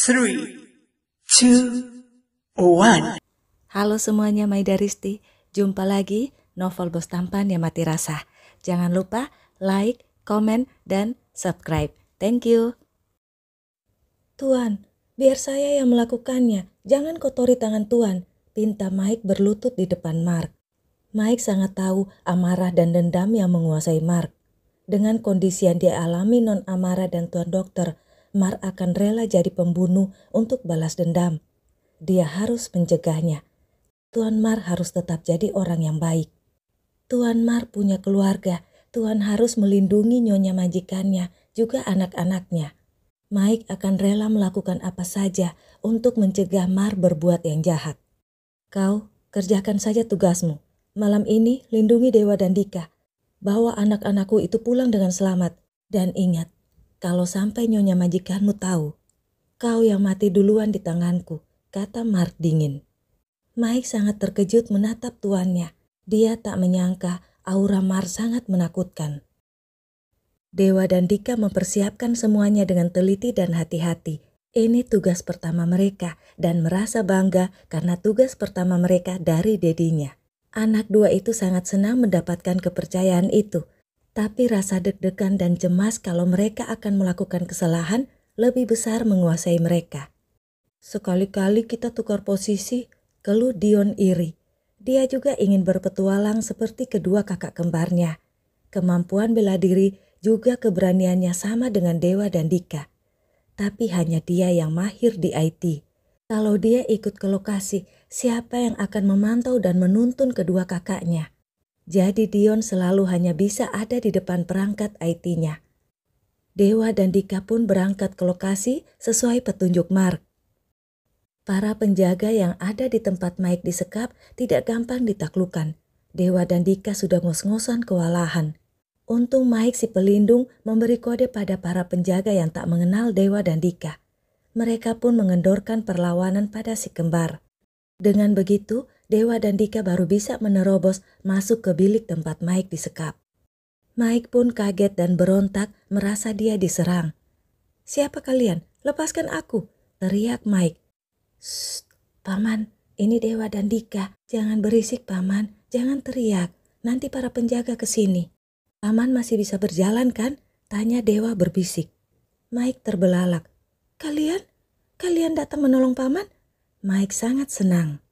3, 2, 1. Halo semuanya, Maidaristi. Jumpa lagi novel Bos Tampan yang mati rasa. Jangan lupa like, komen, dan subscribe. Thank you. Tuan, biar saya yang melakukannya. Jangan kotori tangan Tuan, pinta Mike berlutut di depan Mark. Mike sangat tahu amarah dan dendam yang menguasai Mark. Dengan kondisi yang dia alami non Amara dan Tuan Dokter, Mark akan rela jadi pembunuh untuk balas dendam. Dia harus mencegahnya. Tuan Mark harus tetap jadi orang yang baik. Tuan Mark punya keluarga. Tuan harus melindungi nyonya majikannya, juga anak-anaknya. Mike akan rela melakukan apa saja untuk mencegah Mark berbuat yang jahat. Kau kerjakan saja tugasmu. Malam ini lindungi Dewa dan Dika. Bawa anak-anakku itu pulang dengan selamat. Dan ingat, kalau sampai nyonya majikanmu tahu, kau yang mati duluan di tanganku, kata Mark dingin. Mike sangat terkejut menatap tuannya. Dia tak menyangka aura Mark sangat menakutkan. Dewa dan Dika mempersiapkan semuanya dengan teliti dan hati-hati. Ini tugas pertama mereka dan merasa bangga karena tugas pertama mereka dari dedinya. Anak dua itu sangat senang mendapatkan kepercayaan itu. Tapi rasa deg-degan dan cemas kalau mereka akan melakukan kesalahan lebih besar menguasai mereka. Sekali-kali kita tukar posisi, keluh Dion iri. Dia juga ingin berpetualang seperti kedua kakak kembarnya. Kemampuan bela diri juga keberaniannya sama dengan Dewa dan Dika. Tapi hanya dia yang mahir di IT. Kalau dia ikut ke lokasi, siapa yang akan memantau dan menuntun kedua kakaknya? Jadi Dion selalu hanya bisa ada di depan perangkat IT-nya. Dewa dan Dika pun berangkat ke lokasi sesuai petunjuk Mark. Para penjaga yang ada di tempat Mike disekap tidak gampang ditaklukkan. Dewa dan Dika sudah ngos-ngosan kewalahan. Untung Mike si pelindung memberi kode pada para penjaga yang tak mengenal Dewa dan Dika. Mereka pun mengendorkan perlawanan pada si kembar. Dengan begitu, Dewa dan Dika baru bisa menerobos masuk ke bilik tempat Mike disekap. Mike pun kaget dan berontak merasa dia diserang. "Siapa kalian? Lepaskan aku!" teriak Mike. "Shh, Paman, ini Dewa dan Dika. Jangan berisik, Paman. Jangan teriak. Nanti para penjaga ke sini." "Paman masih bisa berjalan kan?" tanya Dewa berbisik. Mike terbelalak. Kalian datang menolong Paman?" Mike sangat senang.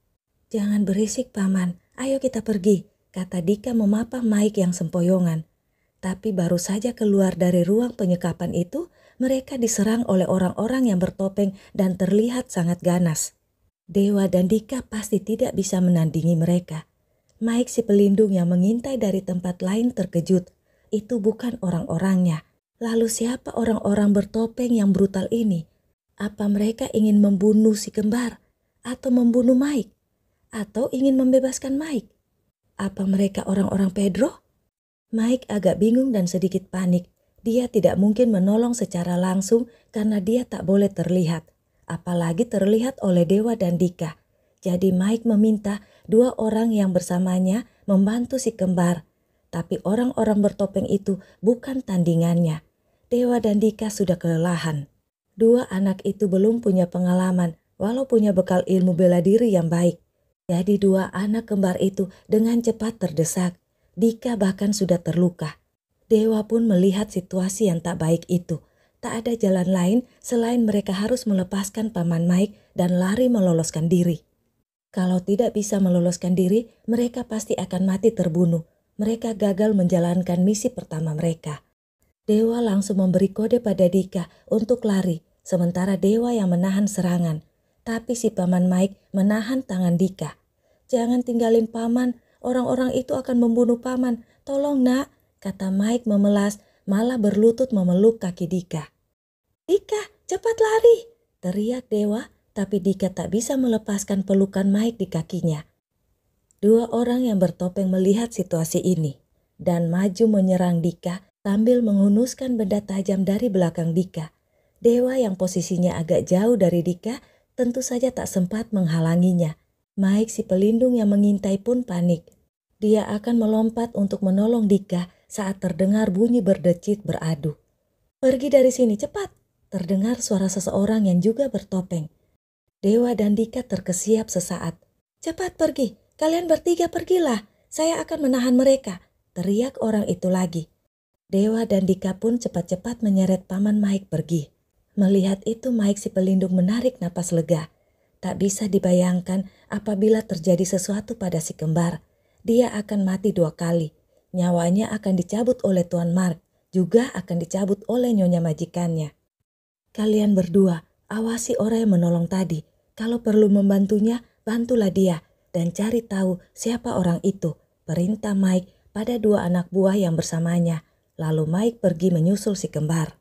"Jangan berisik, Paman. Ayo kita pergi," kata Dika memapah Mike yang sempoyongan. Tapi baru saja keluar dari ruang penyekapan itu, mereka diserang oleh orang-orang yang bertopeng dan terlihat sangat ganas. Dewa dan Dika pasti tidak bisa menandingi mereka. Mike si pelindung yang mengintai dari tempat lain terkejut. Itu bukan orang-orangnya. Lalu siapa orang-orang bertopeng yang brutal ini? Apa mereka ingin membunuh si kembar? Atau membunuh Mike? Atau ingin membebaskan Mike? Apa mereka orang-orang Pedro? Mike agak bingung dan sedikit panik. Dia tidak mungkin menolong secara langsung karena dia tak boleh terlihat. Apalagi terlihat oleh Dewa dan Dika. Jadi Mike meminta dua orang yang bersamanya membantu si kembar. Tapi orang-orang bertopeng itu bukan tandingannya. Dewa dan Dika sudah kelelahan. Dua anak itu belum punya pengalaman, walau punya bekal ilmu bela diri yang baik. Jadi dua anak kembar itu dengan cepat terdesak. Dika bahkan sudah terluka. Dewa pun melihat situasi yang tak baik itu. Tak ada jalan lain selain mereka harus melepaskan Paman Mike dan lari meloloskan diri. Kalau tidak bisa meloloskan diri, mereka pasti akan mati terbunuh. Mereka gagal menjalankan misi pertama mereka. Dewa langsung memberi kode pada Dika untuk lari, sementara Dewa yang menahan serangan. Tapi si Paman Mike menahan tangan Dika. "Jangan tinggalin Paman, orang-orang itu akan membunuh Paman. Tolong nak," kata Mike memelas, malah berlutut memeluk kaki Dika. "Dika, cepat lari!" teriak Dewa, tapi Dika tak bisa melepaskan pelukan Mike di kakinya. Dua orang yang bertopeng melihat situasi ini dan maju menyerang Dika sambil menghunuskan benda tajam dari belakang Dika. Dewa yang posisinya agak jauh dari Dika tentu saja tak sempat menghalanginya. Mike si pelindung yang mengintai pun panik. Dia akan melompat untuk menolong Dika saat terdengar bunyi berdecit beradu. "Pergi dari sini cepat!" terdengar suara seseorang yang juga bertopeng. Dewa dan Dika terkesiap sesaat. "Cepat pergi, kalian bertiga pergilah, saya akan menahan mereka," teriak orang itu lagi. Dewa dan Dika pun cepat-cepat menyeret Paman Mike pergi. Melihat itu Mike si pelindung menarik napas lega. Tak bisa dibayangkan apabila terjadi sesuatu pada si kembar. Dia akan mati 2 kali. Nyawanya akan dicabut oleh Tuan Mark, juga akan dicabut oleh nyonya majikannya. "Kalian berdua, awasi orang yang menolong tadi. Kalau perlu membantunya, bantulah dia dan cari tahu siapa orang itu," perintah Mike pada 2 anak buah yang bersamanya. Lalu Mike pergi menyusul si kembar.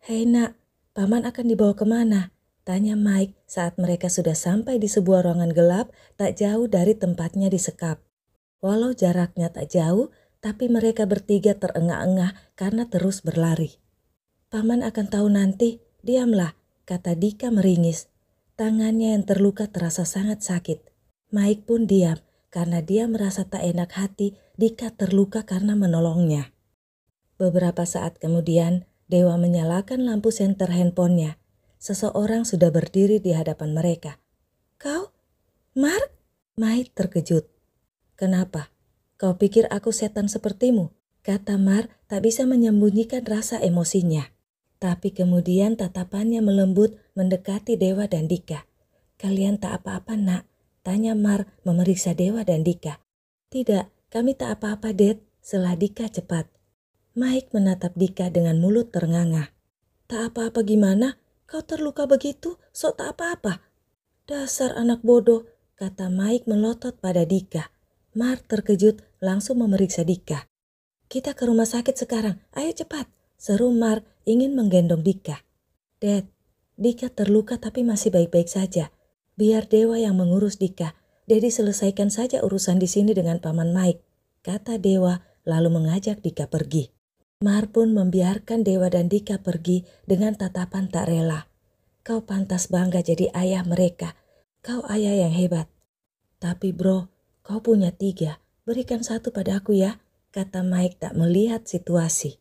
"Hei nak, Paman akan dibawa kemana?" tanya Mike saat mereka sudah sampai di sebuah ruangan gelap tak jauh dari tempatnya disekap. Walau jaraknya tak jauh, tapi mereka bertiga terengah-engah karena terus berlari. "Paman akan tahu nanti, diamlah," kata Dika meringis. Tangannya yang terluka terasa sangat sakit. Mike pun diam karena dia merasa tak enak hati Dika terluka karena menolongnya. Beberapa saat kemudian, Dewa menyalakan lampu senter handphonenya. Seseorang sudah berdiri di hadapan mereka. "Kau? Mark?" Mike terkejut. "Kenapa? Kau pikir aku setan sepertimu?" kata Mark tak bisa menyembunyikan rasa emosinya. Tapi kemudian tatapannya melembut mendekati Dewa dan Dika. "Kalian tak apa-apa nak?" tanya Mark memeriksa Dewa dan Dika. "Tidak, kami tak apa-apa Dad," selah Dika cepat. Mike menatap Dika dengan mulut ternganga. "Tak apa-apa gimana? Kau terluka begitu, sok tak apa-apa." "Dasar anak bodoh," kata Mike melotot pada Dika. Mark terkejut langsung memeriksa Dika. "Kita ke rumah sakit sekarang, ayo cepat," seru Mark ingin menggendong Dika. "Dad, Dika terluka tapi masih baik-baik saja. Biar Dewa yang mengurus Dika. Daddy selesaikan saja urusan di sini dengan Paman Mike," kata Dewa lalu mengajak Dika pergi. Mark pun membiarkan Dewa dan Dika pergi dengan tatapan tak rela. "Kau pantas bangga jadi ayah mereka. Kau ayah yang hebat." "Tapi bro, kau punya 3, berikan 1 pada aku ya," kata Mike tak melihat situasi.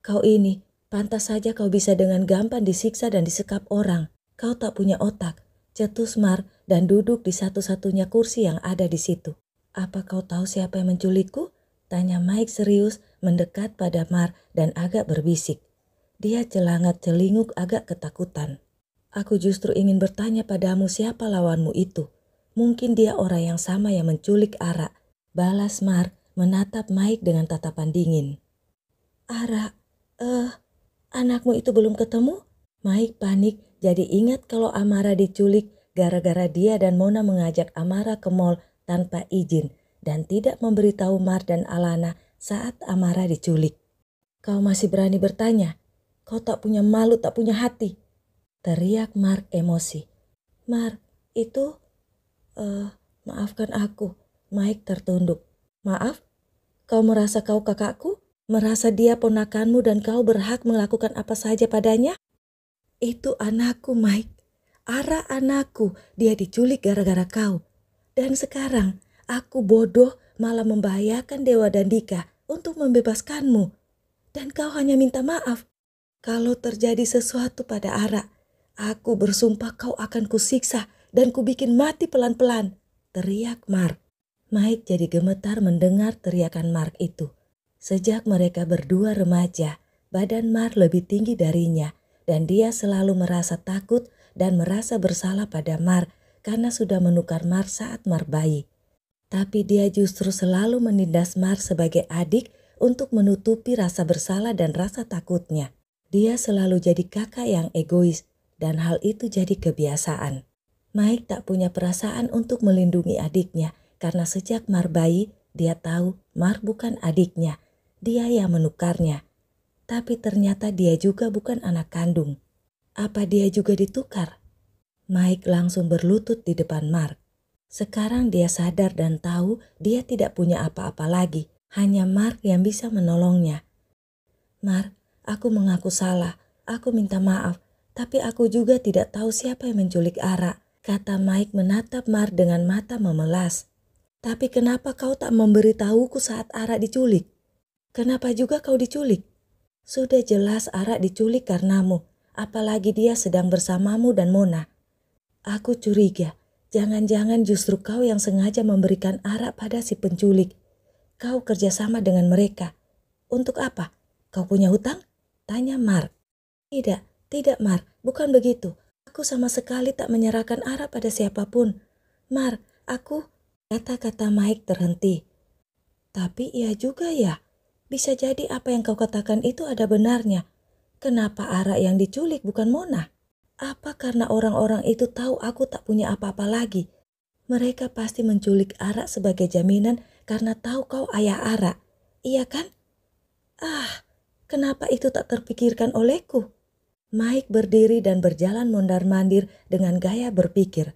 "Kau ini, pantas saja kau bisa dengan gampang disiksa dan disekap orang. Kau tak punya otak," cetus Mark dan duduk di satu-satunya kursi yang ada di situ. "Apa kau tahu siapa yang menculikku?" tanya Mike serius mendekat pada Mark dan agak berbisik. Dia celangat-celinguk agak ketakutan. "Aku justru ingin bertanya padamu siapa lawanmu itu. Mungkin dia orang yang sama yang menculik Ara," balas Mark menatap Mike dengan tatapan dingin. "Ara, anakmu itu belum ketemu?" Mike panik jadi ingat kalau Amara diculik gara-gara dia dan Mona mengajak Amara ke mall tanpa izin dan tidak memberitahu Mark dan Alana saat Amara diculik. "Kau masih berani bertanya? Kau tak punya malu, tak punya hati," teriak Mark emosi. "Mark, itu... maafkan aku." Mike tertunduk. "Maaf? Kau merasa kau kakakku? Merasa dia ponakanmu dan kau berhak melakukan apa saja padanya?" "Itu anakku Mike. Ara anakku, dia diculik gara-gara kau. Dan sekarang aku bodoh malah membahayakan Dewa dan Dika untuk membebaskanmu. Dan kau hanya minta maaf. Kalau terjadi sesuatu pada Ara, aku bersumpah kau akan kusiksa dan kubikin mati pelan-pelan," teriak Mark. Mike jadi gemetar mendengar teriakan Mark itu. Sejak mereka berdua remaja, badan Mark lebih tinggi darinya dan dia selalu merasa takut dan merasa bersalah pada Mark karena sudah menukar Mark saat Mark bayi. Tapi dia justru selalu menindas Mark sebagai adik untuk menutupi rasa bersalah dan rasa takutnya. Dia selalu jadi kakak yang egois dan hal itu jadi kebiasaan. Mike tak punya perasaan untuk melindungi adiknya karena sejak Mark bayi dia tahu Mark bukan adiknya, dia yang menukarnya. Tapi ternyata dia juga bukan anak kandung. Apa dia juga ditukar? Mike langsung berlutut di depan Mark. Sekarang dia sadar dan tahu dia tidak punya apa-apa lagi. Hanya Mark yang bisa menolongnya. "Mark, aku mengaku salah. Aku minta maaf. Tapi aku juga tidak tahu siapa yang menculik Ara," kata Mike menatap Mark dengan mata memelas. "Tapi kenapa kau tak memberitahuku saat Ara diculik? Kenapa juga kau diculik? Sudah jelas Ara diculik karenamu. apalagi dia sedang bersamamu dan Mona. Aku curiga, jangan-jangan justru kau yang sengaja memberikan arak pada si penculik. Kau kerjasama dengan mereka. Untuk apa? Kau punya hutang? Tanya Mark. Tidak Mark, bukan begitu. Aku sama sekali tak menyerahkan arak pada siapapun. Mark, aku... Kata-kata Mike terhenti. Tapi iya juga ya. Bisa jadi apa yang kau katakan itu ada benarnya. Kenapa arak yang diculik bukan Mona? Apa karena orang-orang itu tahu aku tak punya apa-apa lagi? Mereka pasti menculik arak sebagai jaminan karena tahu kau ayah arak. Iya kan? Kenapa itu tak terpikirkan olehku? Mike berdiri dan berjalan mondar-mandir dengan gaya berpikir.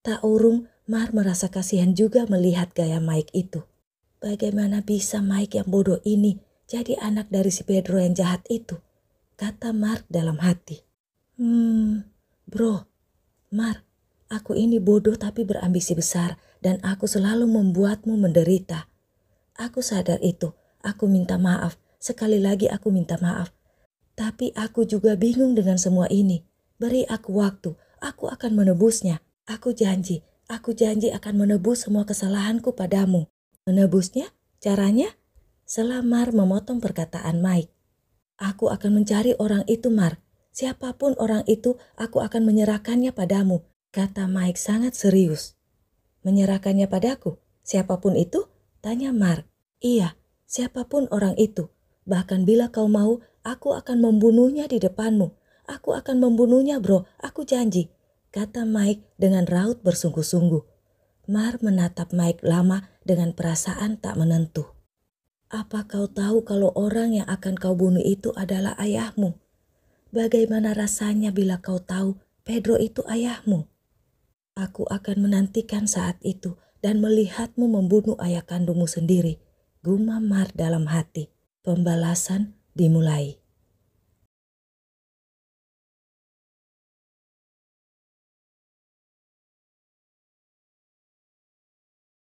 Tak urung, Mar merasa kasihan juga melihat gaya Mike itu. Bagaimana bisa Mike yang bodoh ini jadi anak dari si Pedro yang jahat itu? Kata Mark dalam hati. Bro, Mark, aku ini bodoh tapi berambisi besar dan aku selalu membuatmu menderita. Aku sadar itu, aku minta maaf, sekali lagi aku minta maaf. Tapi aku juga bingung dengan semua ini. Beri aku waktu, aku akan menebusnya. Aku janji akan menebus semua kesalahanku padamu. Menebusnya? Caranya? Selamar memotong perkataan Mike. Aku akan mencari orang itu, Mark. Siapapun orang itu, aku akan menyerahkannya padamu, kata Mike sangat serius. Menyerahkannya padaku? Siapapun itu? Tanya Mark. Iya, siapapun orang itu. Bahkan bila kau mau, aku akan membunuhnya di depanmu. Aku akan membunuhnya, bro. Aku janji, kata Mike dengan raut bersungguh-sungguh. Mar menatap Mike lama dengan perasaan tak menentu. Apa kau tahu kalau orang yang akan kau bunuh itu adalah ayahmu? Bagaimana rasanya bila kau tahu Pedro itu ayahmu? Aku akan menantikan saat itu dan melihatmu membunuh ayah kandungmu sendiri, gumam Mar dalam hati. Pembalasan dimulai.